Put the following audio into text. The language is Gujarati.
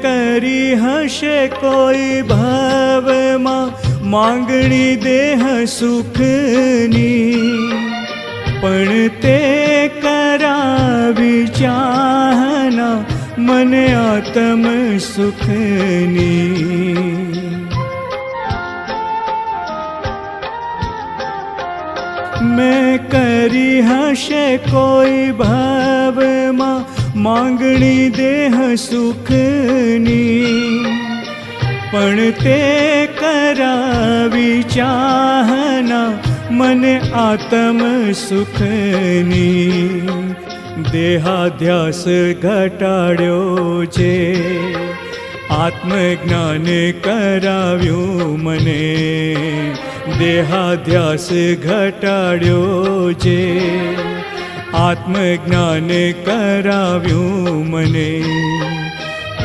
કરી હશે કોઈ ભાવમાં માંગણી દેહ સુખની, પણ તે કરાવી ચાહના મને આત્મ સુખની. મેં કરી હશે કોઈ ભાવમાં માંગણી દેહ સુખની, પણ તે કરાવી ચાહના મને આત્મ સુખની. દેહાધ્યાસ ઘટાડ્યો છે, આત્મજ્ઞાન કરાવ્યું મને. દેહાધ્યાસ ઘટાડ્યો છે, આત્મજ્ઞાન કરાવ્યું મને.